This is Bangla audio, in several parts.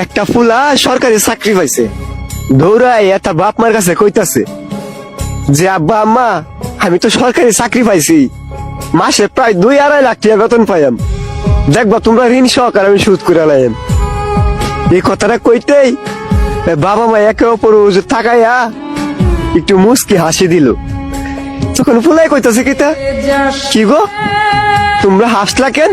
একটা ফুলা সরকারি চাকরি পাইছে, দৌড়ায় একটা বাপ মার কাছে কইতাছে যে আব্বা আম্মা আমি তো সরকারি চাকরি পাইছি, মাসে প্রায় 2-2.5 লাখ টাকা বেতন পাইম, দেখবা তোমরা ঋণ সহকারে আমি সুদ করে লাইম। এই কথাটা কইতেই বাবা মা একে অপর তাকাইয়া একটু মুস্কি হাসি দিল। তখন ফুলাই কইতাছে কিতা, কি গো তোমরা হাসলা কেন?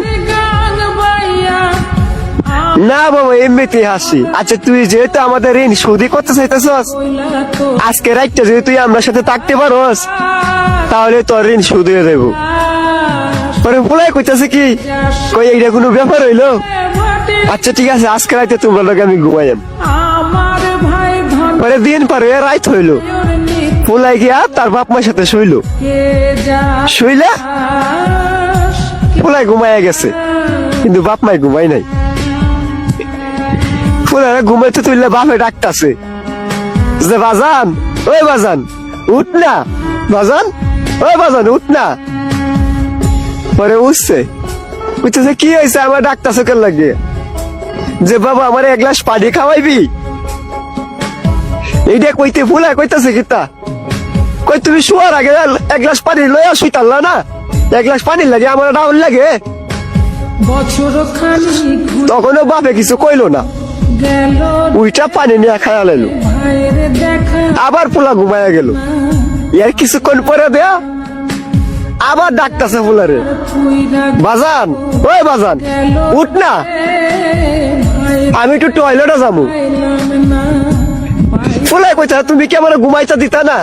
না বাবা এমনিতে হাসি। আচ্ছা তুই যেহেতু আমাদের ঋণ শোধই করতে চাইতেছস, আজকে রাইটটা যদি তুই আমার সাথে থাকতে পারোস তাহলে তোর ঋণ শোধ হয়ে যাবো। পরে ফুলাই কইতাছে কি, কই এইটা কোনো ব্যাপার হইলো? আচ্ছা ঠিক আছে আজকে রাইতে তোমরা লোক আমি ঘুমাইম। পরে দিন পরে রাইত হইলো, ফুলাই গিয়া তার বাপ মার সাথে শুইলো, শুইলা ফুলাই ঘুমাইয়া গেছে, কিন্তু বাপ মাই ঘুমাই নাই। ফুলারা ঘুমাইতে তুললে বাপে ডাকতাছে যে বাজান, ওই বাজান উঠ না, বাজান ওই বাজান উঠ না। পরে উঠছে, বুঝতেছে কি হয়েছে আমার ডাকতাছে কেন লাগে, যে বাবা আমার 1 গ্লাস পানি খাওয়াইবি। এইটা কইতে ফুলা কইতাছে কিতা, কই তুমি শোয়ার আগে 1 গ্লাস পানি লইয়া শুইতাল্লা না, 1 গ্লাস পানি লাগে আমার ডাউন লাগে। তখনও বাপে কিছু কইলো না, উইটা পানি নিয়ে খায়া লাইলো। আবার পোলা ঘুমাইয়া গেল। এর কিছুক্ষণ পরে দেয়া আবার ডাকতেছে ফুলারে, বাজান ওই বাজান উঠ না, আমি একটু টয়লেটে যাবো। ফুলাই কইতা তুমি কি আমার ঘুমাইতে দিতা না,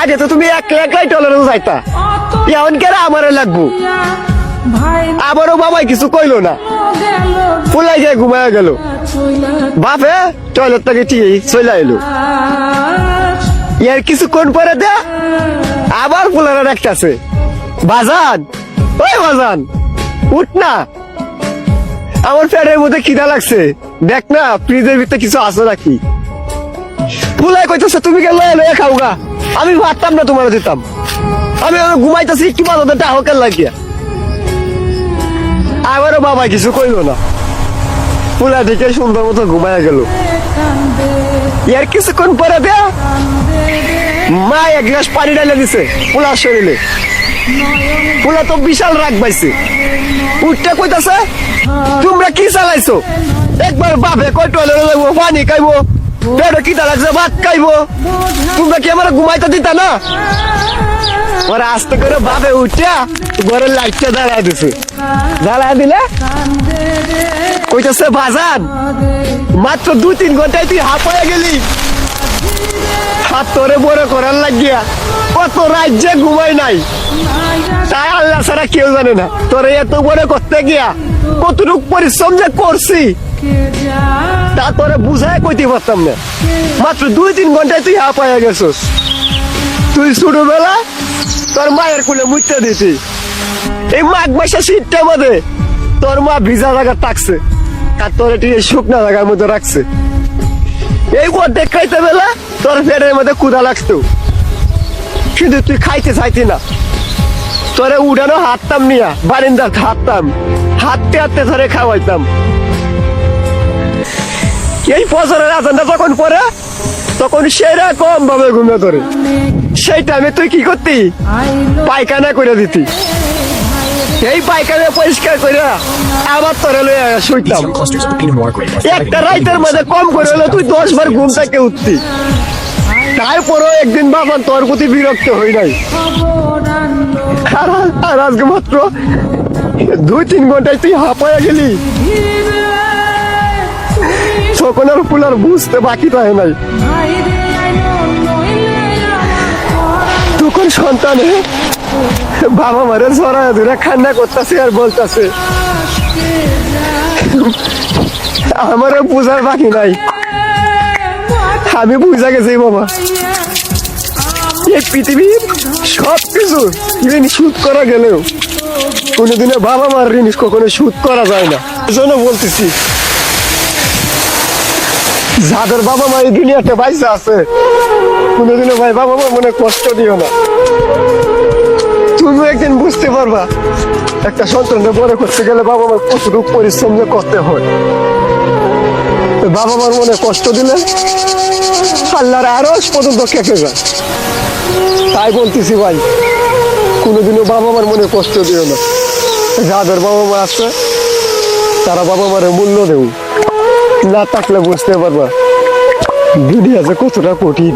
আগে তো তুমি একলাই টয়লেটে যাইতা, এখন কেরা আমারে লাগবো। আবারও বাবাই কিছু কইলো না, ফুলাই গিয়ে ঘুমাইয়া গেল। বাপে টয়লেট থেকে ঠিক চলে এলো। এর কিছুক্ষণ পরে দে আবার ফুলারা ডাকতেছে, বাজান ওই বাজান উঠ না, আমার পেটের মধ্যে খিদা লাগছে, দেখ না ফ্রিজের ভিতরে কিছু আছে নাকি। ফুলাই কইতেছে তুমি কে লয়ে লয়ে খাও গা, আমি ভাবতাম না তোমার দিতাম, আমি ঘুমাইতেছি একটু বাজাতে টাহকের লাগিয়া। আবারও বাবা কিছু কইলো না, ফুলা দিকে সুন্দর মতো ঘুমাইয়া গেল। এর কিছুক্ষণ পরে দেয়া মা 1 গ্লাস পানি ঢালে দিছে পোলার শরীরে। পোলা তো বিশাল রাগ পাইছে, উঠতে কইতাছে তোমরা কি চালাইছো, একবার বাপে কই টয়লেটে যাবো পানি খাইবো, পেটে খিদা লাগছে ভাত খাইবো, তোমরা কি আমার ঘুমাইতে দিতা না। ওরা আস্তে করে বাপে উঠিয়া ঘরের লাইটটা জ্বালা দিছে, জ্বালা দিলে কইতাছে বাজান মাত্র 2-3 ঘন্টায় তুই হাফ হয়ে গেলি, হাত তোরে বড় করার লাগিয়া কত রাজ্যে ঘুমাই নাই, তাই আল্লাহ ছাড়া কেউ জানে না তোরে এত বড় করতে গিয়া কতটুক পরিশ্রম যে করছি তা তোরে বুঝায় কইতে পারতাম না। মাত্র 2-3 ঘন্টায় তুই হাফ হয়ে গেছিস। তুই ছোটবেলা তোর মায়ের কোলে মুইতে দিতি, এই মাঘ মাসের শীতটার মধ্যে তোর মা ভিজা জায়গা থাকছে আর তোর টিকে শুকনা জায়গার মধ্যে রাখছে। এই অর্ধেক খাইতে বেলা তোর পেটের মধ্যে ক্ষুধা লাগতো, কিন্তু তুই খাইতে চাইতি না। তোরে উড়ানো হাততাম নিয়া বারিন্দার হাততাম, হাঁটতে হাঁটতে ধরে খাওয়াইতাম। এই ফজরের আজানটা যখন পড়ে তখন সেরা কম ভাবে ঘুমিয়ে ধরে, সেই টাইমে তুই কি করতি, পায়খানা করে দিতি। এই পায়খানা পরিষ্কার করে আবার তোরে লইয়া শুইতাম। একটা রাইতের মধ্যে কম করে হলো তুই 10 বার ঘুম থেকে উঠতি। তারপরেও একদিন বাবা তোর প্রতি বিরক্ত হই নাই, আর আজকে মাত্র 2-3 ঘন্টায় তুই হাঁপায়া গেলি। তখন আর ফুলার বুঝতে বাকি থাকে নাই, তখন সন্তানে বাবা মারে জড়ায় ধরে কান্না করতেছে আর বলতেছে আমারও বুঝার বাকি নাই, আমি বুঝা গেছি বাবা এই পৃথিবীর সবকিছু ঋণ শোধ করা গেলেও কোনোদিনও বাবা মার ঋণ কখনো শোধ করা যায় না। এজন্য বলতেছি যাদের বাবা মা এই দুনিয়াতে বাইসা আছে কোনোদিনও ভাই বাবা মা মনে কষ্ট দিও না। তুমি একদিন বুঝতে পারবা একটা সন্তানকে বড় করতে গেলে বাবা মার কতটুকু পরিশ্রম করতে হয়। বাবা মার মনে কষ্ট দিলে আল্লাহর আরো পর্যন্ত কেঁপে যায়। তাই বলতেছি ভাই, কোনোদিনও বাবা মার মনে কষ্ট দিও না। যাদের বাবা মা আছে তারা বাবা মারে মূল্য দেও, না থাকলে বুঝতে পারবা দুনিয়া যে কতটা কঠিন।